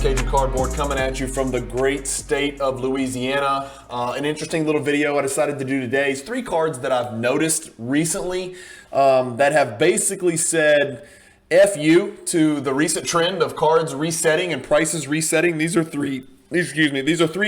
Cajun Cardboard coming at you from the great state of Louisiana. An interesting little video I decided to do today is 3 cards that I've noticed recently that have basically said F you to the recent trend of cards resetting and prices resetting. These are three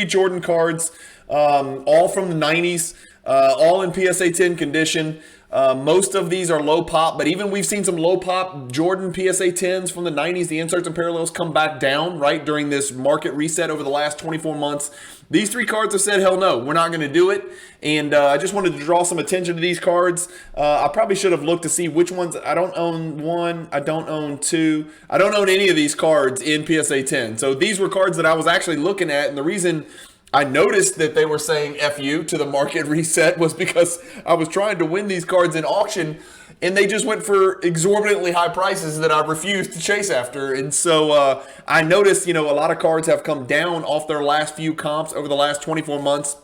Jordan cards, all from the 90s, all in PSA 10 condition. Most of these are low pop, but even we've seen some low pop Jordan PSA 10s from the 90s. The inserts and parallels come back down, right, during this market reset over the last 24 months. These 3 cards have said, hell no, we're not going to do it. And I just wanted to draw some attention to these cards. I probably should have looked to see which ones. I don't own 1. I don't own 2. I don't own any of these cards in PSA 10. So these were cards that I was actually looking at. And the reason I noticed that they were saying F you to the market reset was because I was trying to win these cards in auction and they just went for exorbitantly high prices that I refused to chase after. And so I noticed, a lot of cards have come down off their last few comps over the last 24 months.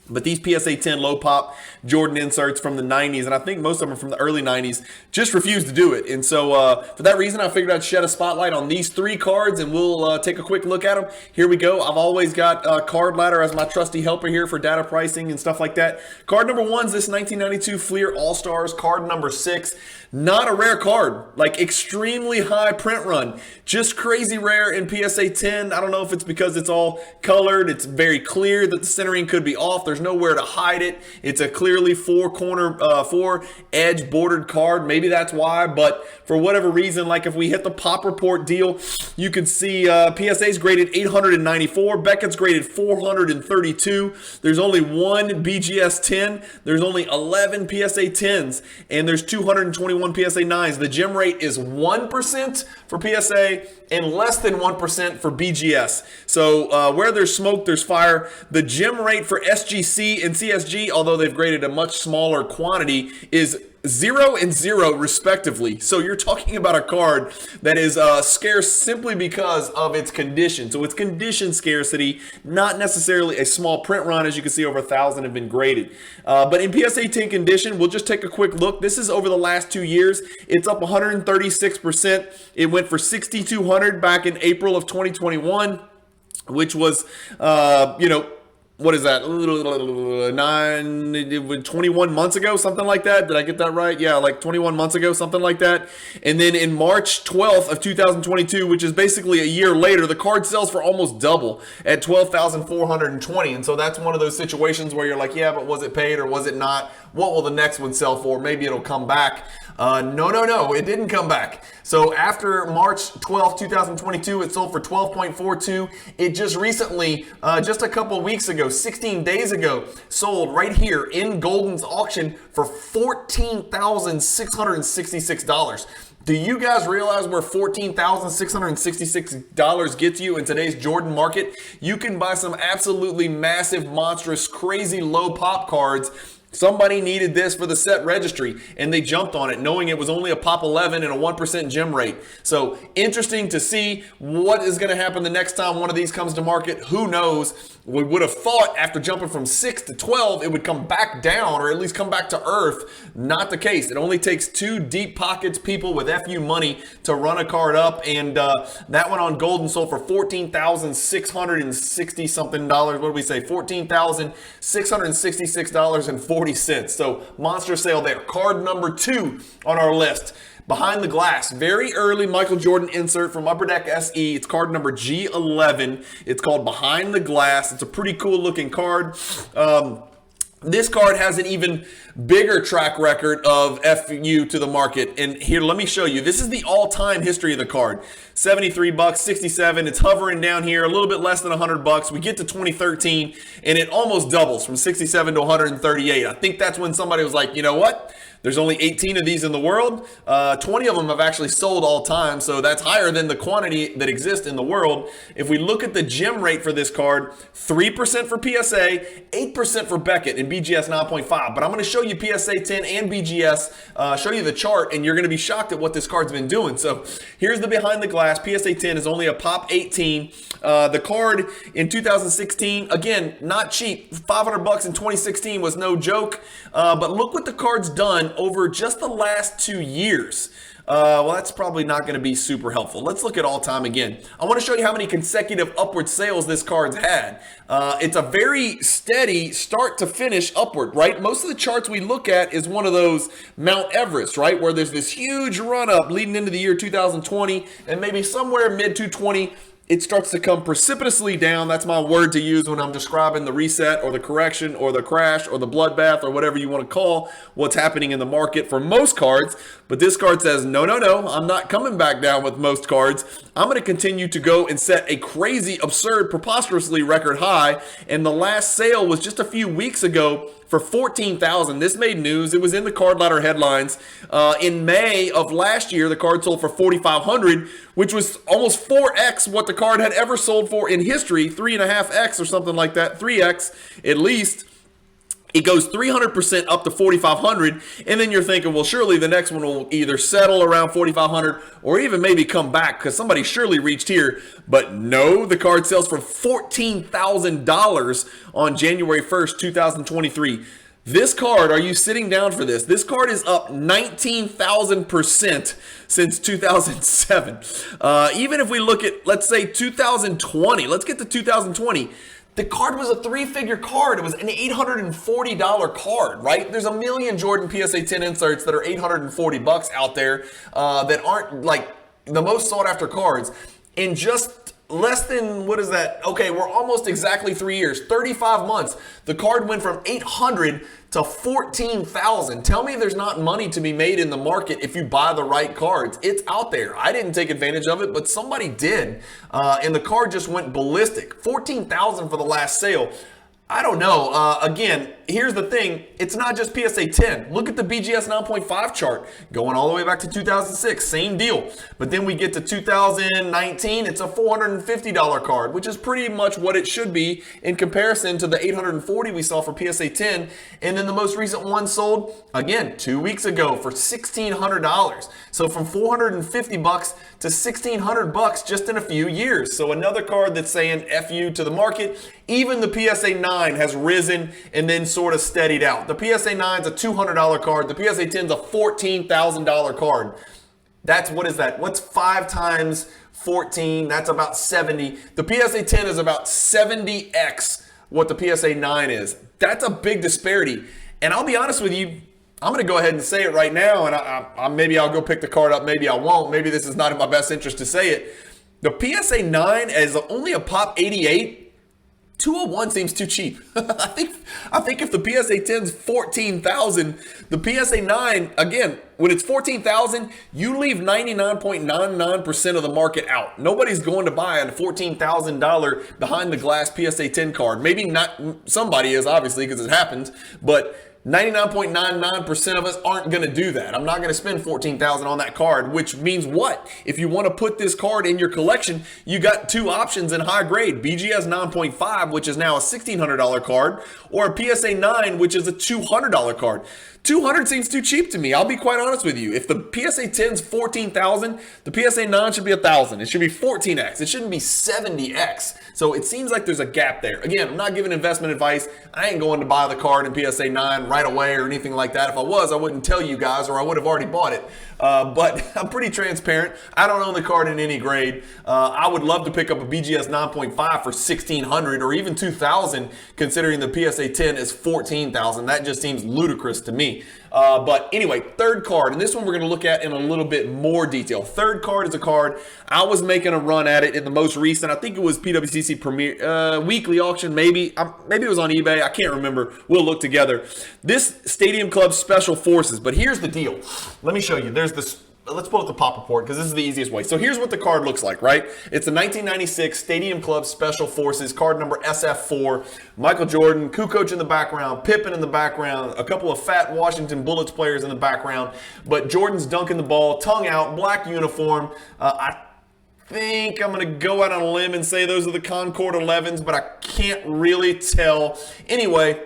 But these PSA 10 low pop Jordan inserts from the 90s, and I think most of them are from the early 90s, just refused to do it. And so for that reason, I figured I'd shed a spotlight on these 3 cards, and we'll take a quick look at them. Here we go. I've always got Card Ladder as my trusty helper here for data pricing and stuff like that. Card number 1 is this 1992 Fleer All-Stars. Card number 6. Not a rare card, like extremely high print run. Just crazy rare in PSA 10. I don't know if it's because it's all colored. It's very clear that the centering could be off. There's nowhere to hide it. It's a clearly 4 edge bordered card. Maybe that's why, but for whatever reason, like if we hit the pop report deal, you can see PSA's graded 894. Beckett's graded 432. There's only 1 BGS 10. There's only 11 PSA 10s, and there's 221 PSA 9s. The gem rate is 1% for PSA and less than 1% for BGS. So where there's smoke, there's fire. The gem rate for SGC and CSG, although they've graded a much smaller quantity, is 0 and 0 respectively. So you're talking about a card that is scarce simply because of its condition. So it's condition scarcity, not necessarily a small print run. As you can see, over 1,000 have been graded. But in PSA 10 condition, we'll just take a quick look. This is over the last 2 years. It's up 136%. It went for 6,200 back in April of 2021, which was, what is that? 21 months ago, something like that. Did I get that right? Yeah, like 21 months ago, something like that. And then in March 12th of 2022, which is basically a year later, the card sells for almost double at 12,420. And so that's one of those situations where you're like, yeah, but was it paid or was it not? What will the next one sell for? Maybe it'll come back. No, it didn't come back. So after March 12th, 2022, it sold for 12.42. It just recently, just a couple weeks ago, 16 days ago, sold right here in Golden's auction for $14,666. Do you guys realize where $14,666 gets you in today's Jordan market? You can buy some absolutely massive, monstrous, crazy low pop cards. Somebody needed this for the set registry, and they jumped on it knowing it was only a pop 11 and a 1% gem rate. So interesting to see what is going to happen the next time one of these comes to market. Who knows? We would have thought after jumping from 6 to 12, it would come back down or at least come back to earth. Not the case. It only takes 2 deep pockets people with FU money to run a card up, and that one on Golden sold for $14,660 something dollars. What did we say? $14,666.40. So monster sale there. Card number 2 on our list. Behind the Glass, very early Michael Jordan insert from Upper Deck SE. It's card number G11. It's called Behind the Glass. It's a pretty cool looking card. This card has an even bigger track record of FU to the market. And here, let me show you. This is the all-time history of the card. $73, 67. It's hovering down here, a little bit less than $100. We get to 2013, and it almost doubles from 67 to 138. I think that's when somebody was like, you know what? There's only 18 of these in the world. 20 of them have actually sold all time, so that's higher than the quantity that exists in the world. If we look at the gem rate for this card, 3% for PSA, 8% for Beckett, and BGS 9.5. But I'm going to show you PSA 10 and BGS, show you the chart, and you're going to be shocked at what this card's been doing. So here's the Behind the Glass. PSA 10 is only a pop 18. The card in 2016, again, not cheap. $500 in 2016 was no joke. But look what the card's done over just the last 2 years. Well, that's probably not going to be super helpful. Let's look at all time again. I want to show you how many consecutive upward sales this card's had. It's a very steady start to finish upward, right? Most of the charts we look at is one of those Mount Everest, right? Where there's this huge run up leading into the year 2020, and maybe somewhere mid 220, it starts to come precipitously down. That's my word to use when I'm describing the reset or the correction or the crash or the bloodbath or whatever you want to call what's happening in the market for most cards. But this card says, no, I'm not coming back down with most cards. I'm going to continue to go and set a crazy, absurd, preposterously record high. And the last sale was just a few weeks ago for $14,000. This made news. It was in the card ladder headlines. In May of last year, the card sold for $4,500, which was almost 4x what the card had ever sold for in history, 3.5x or something like that, 3x at least. It goes 300% up to 4,500, and then you're thinking, well, surely the next one will either settle around 4,500 or even maybe come back because somebody surely reached here. But no, the card sells for $14,000 on January 1st, 2023. This card, are you sitting down for this? This card is up 19,000% since 2007. Even if we look at, let's say, 2020, let's get to 2020. The card was a three-figure card. It was an $840 card, right? There's a million Jordan PSA 10 inserts that are $840 out there that aren't like the most sought after cards. In just less than, what is that? Okay, we're almost exactly 3 years, 35 months. The card went from 800 to 14,000. Tell me there's not money to be made in the market if you buy the right cards. It's out there. I didn't take advantage of it, but somebody did. And the card just went ballistic. 14,000 for the last sale. I don't know. Again, here's the thing. It's not just PSA 10. Look at the BGS 9.5 chart going all the way back to 2006. Same deal. But then we get to 2019. It's a $450 card, which is pretty much what it should be in comparison to the $840 we saw for PSA 10. And then the most recent one sold, again, 2 weeks ago for $1,600. So from $450 to $1,600 just in a few years. So another card that's saying F you to the market. Even the PSA 9 has risen and then sort of steadied out. The PSA 9 is a $200 card. The PSA 10 is a $14,000 card. That's, what is that? What's 5 times 14? That's about 70. The PSA 10 is about 70x what the PSA 9 is. That's a big disparity. And I'll be honest with you, I'm going to go ahead and say it right now, and maybe I'll go pick the card up, maybe I won't. Maybe this is not in my best interest to say it. The PSA 9 is only a pop 88. 201 seems too cheap. I think if the PSA 10's 14,000, the PSA 9, again, when it's 14,000, you leave 99.99% of the market out. Nobody's going to buy a $14,000 behind the glass PSA 10 card. Maybe not, somebody is obviously because it happens, but 99.99% of us aren't going to do that. I'm not going to spend $14,000 on that card, which means what? If you want to put this card in your collection, you got two options in high grade. BGS 9.5, which is now a $1,600 card, or a PSA 9, which is a $200 card. 200 seems too cheap to me. I'll be quite honest with you. If the PSA 10's 14,000, the PSA 9 should be 1,000. It should be 14x. It shouldn't be 70x. So it seems like there's a gap there. Again, I'm not giving investment advice. I ain't going to buy the card in PSA 9 right away or anything like that. If I was, I wouldn't tell you guys, or I would have already bought it. But I'm pretty transparent. I don't own the card in any grade. I would love to pick up a BGS 9.5 for $1,600 or even $2,000, considering the PSA 10 is $14,000. That just seems ludicrous to me. But anyway, third card, and this one we're going to look at in a little bit more detail. Third card is a card. I was making a run at it in the most recent, I think it was PWCC Weekly Auction, maybe it was on eBay. I can't remember. We'll look together. This Stadium Club Special Forces, but here's the deal. Let me show you. There's this. Let's pull up the pop report because this is the easiest way. So here's what the card looks like, right? It's a 1996 Stadium Club Special Forces, card number SF4. Michael Jordan, Kukoc in the background, Pippen in the background, a couple of fat Washington Bullets players in the background, but Jordan's dunking the ball, tongue out, black uniform. I think I'm going to go out on a limb and say those are the Concord 11s, but I can't really tell. Anyway,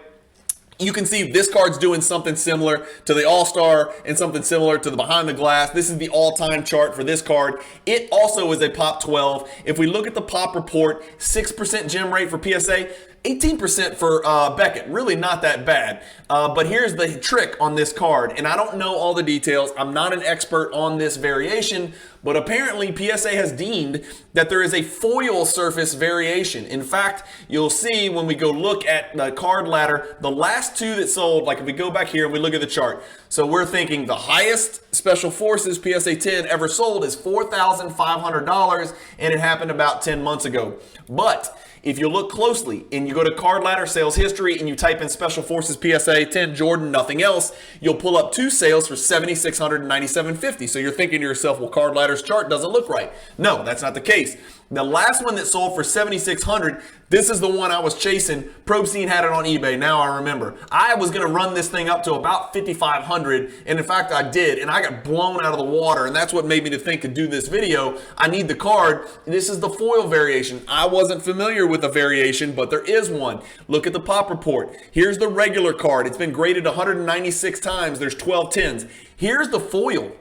you can see this card's doing something similar to the All-Star and something similar to the Behind the Glass. This is the all-time chart for this card. It also is a pop 12. If we look at the pop report, 6% gem rate for PSA, 18% for Beckett, really not that bad. But here's the trick on this card, and I don't know all the details. I'm not an expert on this variation, but apparently PSA has deemed that there is a foil surface variation. In fact, you'll see when we go look at the card ladder, the last two that sold, like if we go back here and we look at the chart, so we're thinking the highest Special Forces PSA 10 ever sold is $4,500, and it happened about 10 months ago. But if you look closely and you go to Card Ladder Sales History and you type in Special Forces PSA 10 Jordan, nothing else, you'll pull up two sales for $7,600 and $9,750. So you're thinking to yourself, well, Card Ladder's chart doesn't look right. No, that's not the case. The last one that sold for $7,600, this is the one I was chasing. Probe Scene had it on eBay. Now I remember. I was going to run this thing up to about $5,500, and in fact I did, and I got blown out of the water, and that's what made me to think to do this video. I need the card. This is the foil variation. I wasn't familiar with a variation, but there is one. Look at the pop report. Here's the regular card. It's been graded 196 times. There's 12 10s. Here's the foil.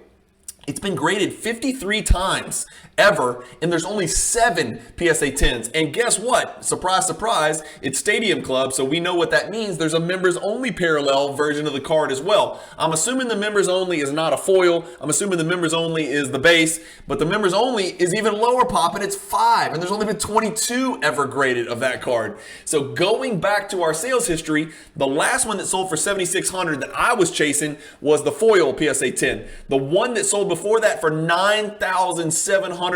It's been graded 53 times ever, and there's only 7 PSA 10s. And guess what? Surprise, surprise, it's Stadium Club, so we know what that means. There's a members-only parallel version of the card as well. I'm assuming the members-only is not a foil. I'm assuming the members-only is the base, but the members-only is even lower pop, and it's 5, and there's only been 22 ever graded of that card. So going back to our sales history, the last one that sold for $7,600 that I was chasing was the foil PSA 10. The one that sold before that for $9,750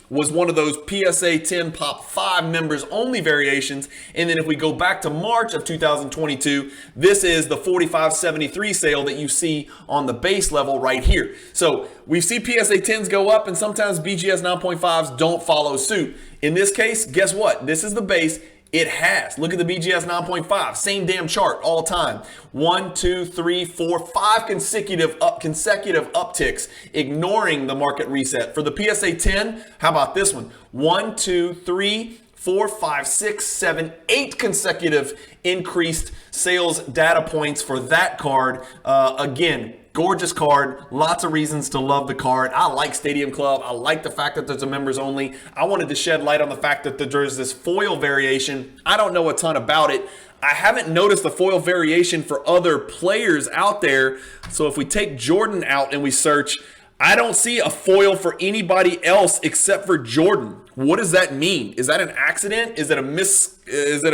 was one of those PSA 10 Pop 5 members only variations. And then if we go back to March of 2022, this is the 4573 sale that you see on the base level right here. So we see PSA 10s go up, and sometimes BGS 9.5s don't follow suit. In this case, guess what? This is the base. It has. Look at the BGS 9.5. Same damn chart all time. 1, 2, 3, 4, 5 consecutive upticks, ignoring the market reset. For the PSA 10, how about this one? 1, 2, 3, 4, 5, 6, 7, 8 consecutive increased sales data points for that card. Again, gorgeous card. Lots of reasons to love the card. I like Stadium Club. I like the fact that there's a members only. I wanted to shed light on the fact that there's this foil variation. I don't know a ton about it. I haven't noticed the foil variation for other players out there. So if we take Jordan out and we search, I don't see a foil for anybody else except for Jordan. What does that mean? Is that an accident? Is it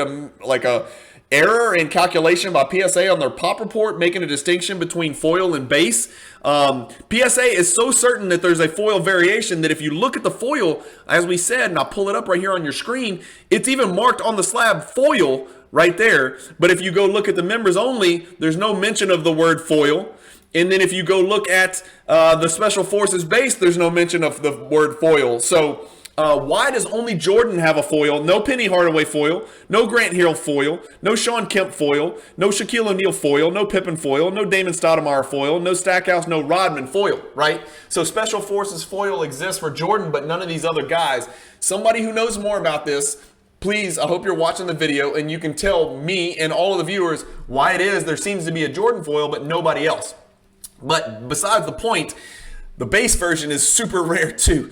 a error in calculation by PSA on their pop report, making a distinction between foil and base? PSA is so certain that there's a foil variation that if you look at the foil, as we said, and I'll pull it up right here on your screen, it's even marked on the slab foil right there. But if you go look at the members only, there's no mention of the word foil. And then if you go look at the Special Forces base, there's no mention of the word foil. So why does only Jordan have a foil? No Penny Hardaway foil, no Grant Hill foil, no Sean Kemp foil, no Shaquille O'Neal foil, no Pippen foil, no Damon Stoudemire foil, no Stackhouse, no Rodman foil, right? So Special Forces foil exists for Jordan, but none of these other guys. Somebody who knows more about this, please, I hope you're watching the video and you can tell me and all of the viewers why it is there seems to be a Jordan foil, but nobody else. But besides the point, the base version is super rare too.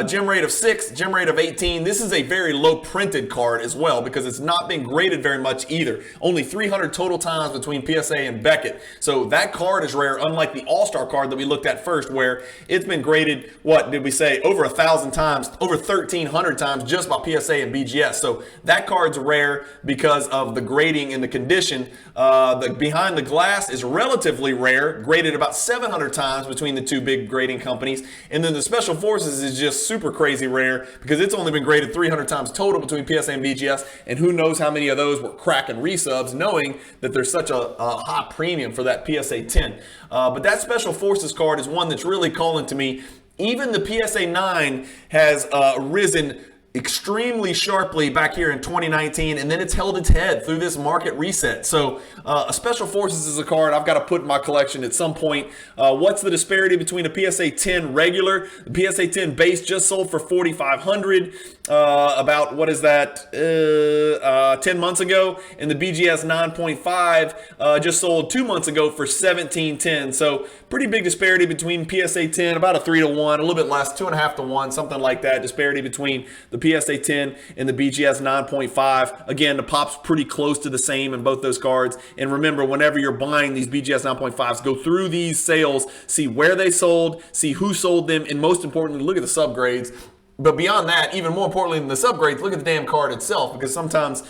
Gem rate of 6, gem rate of 18. This is a very low printed card as well because it's not been graded very much either. Only 300 total times between PSA and Beckett. So that card is rare, unlike the All-Star card that we looked at first, where it's been graded, what did we say, over 1,000 times, over 1,300 times just by PSA and BGS. So that card's rare because of the grading and the condition. The behind the glass is relatively rare, graded about 700 times between the two big grading companies. And then the Special Forces is just super crazy rare because it's only been graded 300 times total between PSA and BGS, and who knows how many of those were cracking resubs, knowing that there's such a high premium for that PSA 10. But that Special Forces card is one that's really calling to me. Even the PSA 9 has risen extremely sharply back here in 2019, and then it's held its head through this market reset. So a Special Forces is a card I've got to put in my collection at some point. What's the disparity between a PSA 10 regular? The PSA 10 base just sold for $4,500 about, what is that, 10 months ago, and the BGS 9.5 just sold 2 months ago for $1,710. So pretty big disparity between PSA 10, about a 3 to 1, a little bit less, 2.5 to 1, something like that, disparity between the PSA 10 and the BGS 9.5. Again, the pop's pretty close to the same in both those cards. And remember, whenever you're buying these BGS 9.5s, go through these sales, see where they sold, see who sold them, and most importantly, look at the subgrades. But beyond that, even more importantly than the subgrades, look at the damn card itself, because sometimes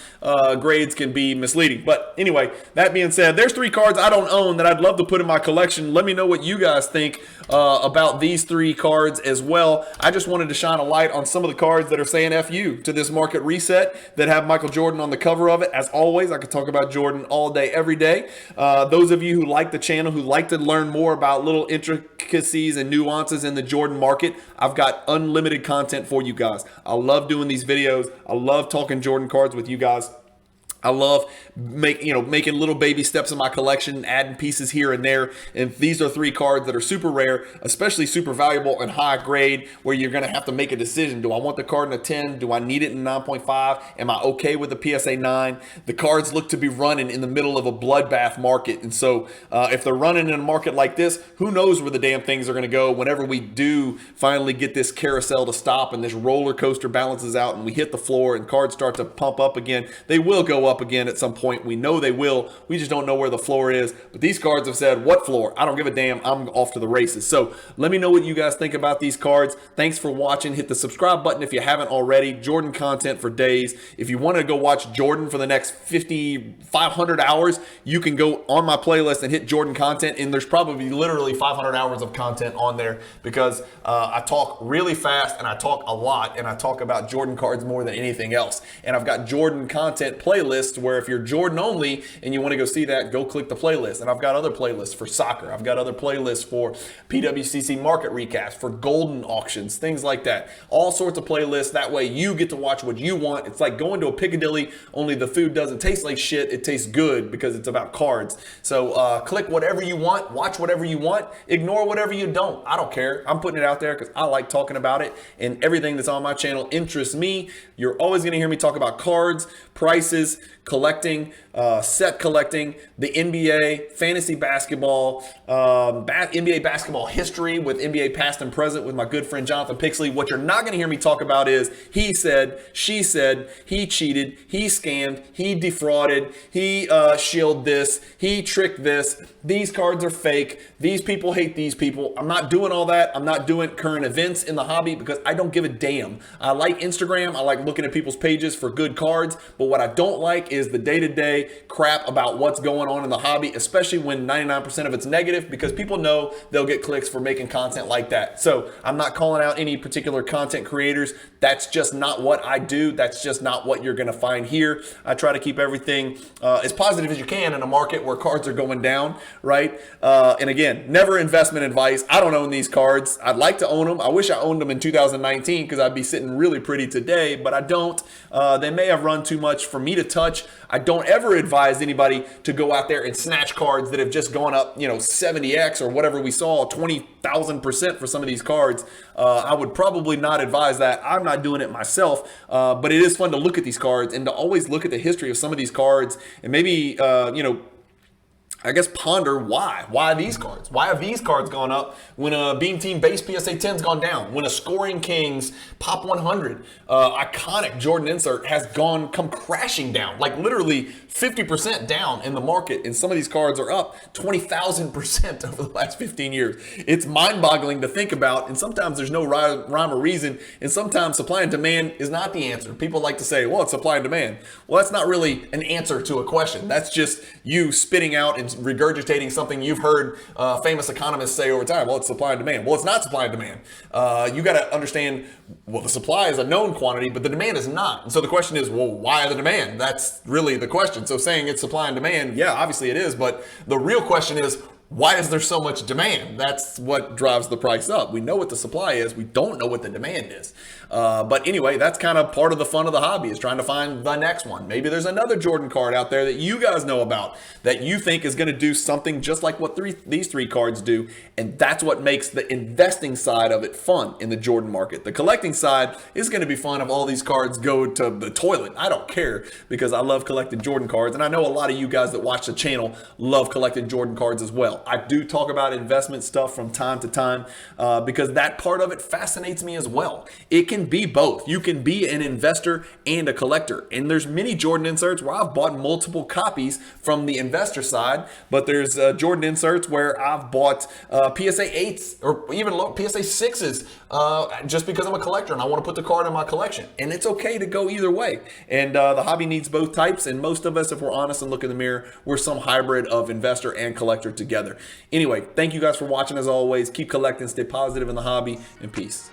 grades can be misleading. But anyway, that being said, there's 3 cards I don't own that I'd love to put in my collection. Let me know what you guys think about these 3 cards as well. I just wanted to shine a light on some of the cards that are saying F you to this market reset that have Michael Jordan on the cover of it. As always, I could talk about Jordan all day, every day. Those of you who like the channel, who like to learn more about little intricacies and nuances in the Jordan market, I've got unlimited content for you guys. I love doing these videos. I love talking Jordan cards with you guys. I love making little baby steps in my collection, adding pieces here and there. And these are 3 cards that are super rare, especially super valuable and high grade, where you're going to have to make a decision. Do I want the card in a 10? Do I need it in 9.5? Am I okay with the PSA 9? The cards look to be running in the middle of a bloodbath market. And so if they're running in a market like this, who knows where the damn things are going to go whenever we do finally get this carousel to stop and this roller coaster balances out and we hit the floor and cards start to pump up again. They will go up again at some point. We know they will. We just don't know where the floor is. But these cards have said, what floor? I don't give a damn. I'm off to the races. So let me know what you guys think about these cards. Thanks for watching. Hit the subscribe button if you haven't already. Jordan content for days. If you want to go watch Jordan for the next 500 hours, you can go on my playlist and hit Jordan content. And there's probably literally 500 hours of content on there, because I talk really fast and I talk a lot, and I talk about Jordan cards more than anything else. And I've got Jordan content playlists where if you're Jordan only and you want to go see that, go click the playlist. And I've got other playlists for soccer. I've got other playlists for PWCC market recaps, for golden auctions, things like that. All sorts of playlists. That way you get to watch what you want. It's like going to a Piccadilly, only the food doesn't taste like shit. It tastes good because it's about cards. So click whatever you want, watch whatever you want, ignore whatever you don't. I don't care. I'm putting it out there because I like talking about it, and everything that's on my channel interests me. You're always going to hear me talk about cards, prices, collecting, set collecting, the NBA, fantasy basketball, NBA basketball history with NBA past and present with my good friend Jonathan Pixley. What you're not going to hear me talk about is he said, she said, he cheated, he scammed, he defrauded, he shielded this, he tricked this, these cards are fake, these people hate these people. I'm not doing all that. I'm not doing current events in the hobby because I don't give a damn. I like Instagram. I like looking at people's pages for good cards, but what I don't like is the day-to-day crap about what's going on in the hobby, especially when 99% of it's negative, because people know they'll get clicks for making content like that. So I'm not calling out any particular content creators. That's just not what I do. That's just not what you're going to find here. I try to keep everything as positive as you can in a market where cards are going down, right? And again, never investment advice. I don't own these cards. I'd like to own them. I wish I owned them in 2019 because I'd be sitting really pretty today, but I don't. They may have run too much for me to touch. I don't ever advise anybody to go out there and snatch cards that have just gone up, 70x or whatever we saw, 20,000% for some of these cards. I would probably not advise that. I'm not doing it myself, but it is fun to look at these cards and to always look at the history of some of these cards and maybe, I guess ponder why these cards? Why have these cards gone up when a Beam Team base PSA 10's gone down? When a Scoring Kings Pop 100 iconic Jordan insert has come crashing down, like literally 50% down in the market, and some of these cards are up 20,000% over the last 15 years. It's mind-boggling to think about, and sometimes there's no rhyme or reason, and sometimes supply and demand is not the answer. People like to say, well, it's supply and demand. Well, that's not really an answer to a question. That's just you spitting out and regurgitating something you've heard famous economists say over time. Well, it's supply and demand. Well, it's not supply and demand. You got to understand, well, the supply is a known quantity, but the demand is not. And so the question is, well, why the demand? That's really the question. So saying it's supply and demand, yeah, obviously it is. But the real question is, why is there so much demand? That's what drives the price up. We know what the supply is. We don't know what the demand is. But anyway, that's kind of part of the fun of the hobby, is trying to find the next one. Maybe there's another Jordan card out there that you guys know about that you think is going to do something just like what these 3 cards do. And that's what makes the investing side of it fun in the Jordan market. The collecting side is going to be fun if all these cards go to the toilet. I don't care, because I love collecting Jordan cards. And I know a lot of you guys that watch the channel love collecting Jordan cards as well. well. I do talk about investment stuff from time to time because that part of it fascinates me as well. It can be both. You can be an investor and a collector. And there's many Jordan inserts where I've bought multiple copies from the investor side, but there's Jordan inserts where I've bought PSA 8s or even PSA 6s just because I'm a collector and I want to put the card in my collection. And it's okay to go either way. And the hobby needs both types. And most of us, if we're honest and look in the mirror, we're some hybrid of investor and collector together. Anyway, thank you guys for watching as always. Keep collecting, stay positive in the hobby, and peace.